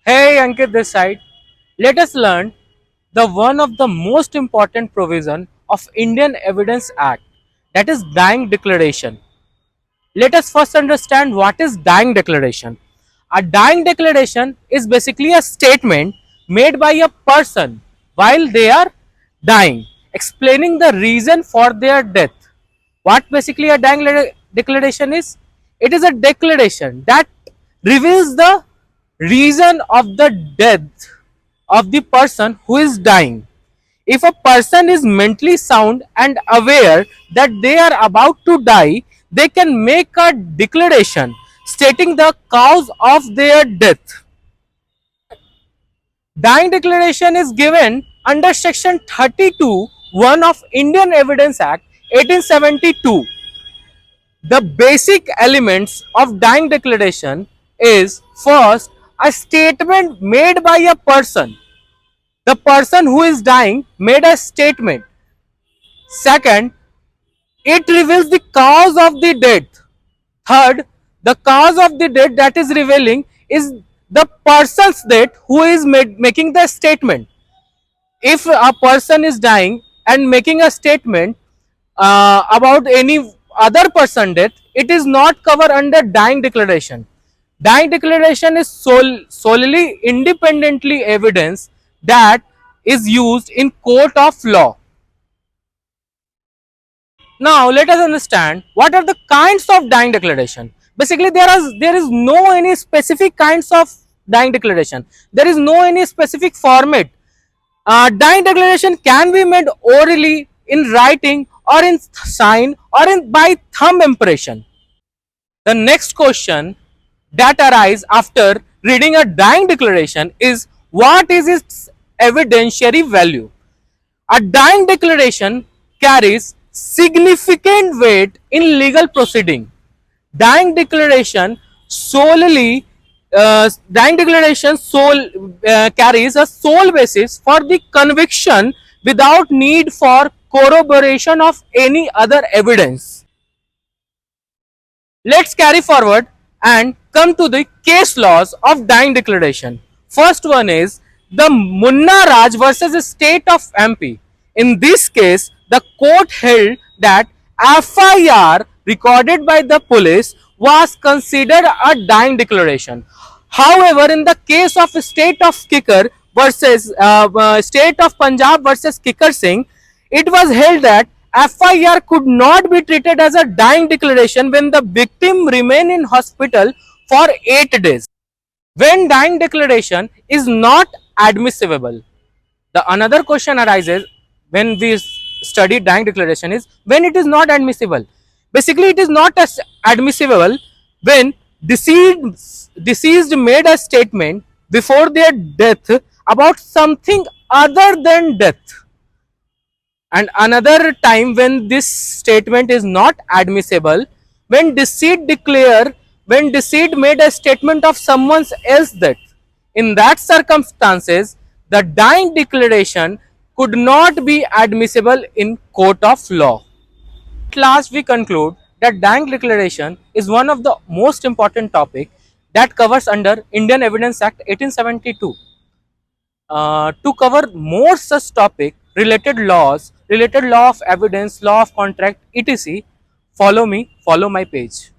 Hey Ankit, this side. Let us learn the one of the most important provision of Indian Evidence Act, that is dying declaration. Let us first understand what is dying declaration. A dying declaration is basically a statement made by a person while they are dying, explaining the reason for their death. What basically a dying declaration is? It is a declaration that reveals the reason of the death of the person who is dying. If a person is mentally sound and aware that they are about to die, they can make a declaration stating the cause of their death. Dying declaration is given under section 32 1 of Indian Evidence Act 1872. The basic elements of dying declaration is first a statement made by a person. The person who is dying made a statement. Second, it reveals the cause of the death. Third, the cause of the death that is revealing is the person's death who is making the statement. If a person is dying and making a statement about any other person death, it is not covered under dying declaration. Dying declaration is solely independently evidence that is used in court of law. Now let us understand what are the kinds of dying declaration. Basically, there is no any specific kinds of dying declaration. There is no any specific format. Dying declaration can be made orally, in writing, or in sign, or in by thumb impression. The next question that arises after reading a dying declaration is, what is its evidentiary value? A dying declaration carries significant weight in legal proceeding. Dying declaration solely dying declaration carries a sole basis for the conviction without need for corroboration of any other evidence. Let's carry forward and come to the case laws of dying declaration. First one is the Munna Raj versus State of MP. In this case, the court held that FIR recorded by the police was considered a dying declaration. However, in the case of State of Kicker versus State of Punjab versus Kicker Singh, it was held that FIR could not be treated as a dying declaration when the victim remained in hospital for 8 days. When dying declaration is not admissible, the another question arises when we study dying declaration is when it is not admissible. Basically, it is not as admissible when deceased made a statement before their death about something other than death. And another time when this statement is not admissible, when deceased made a statement of someone else's death. In that circumstances, the dying declaration could not be admissible in court of law. At last, we conclude that dying declaration is one of the most important topic that covers under Indian Evidence Act 1872. To cover more such topic, related laws, related law of evidence, law of contract, etc., follow me, follow my page.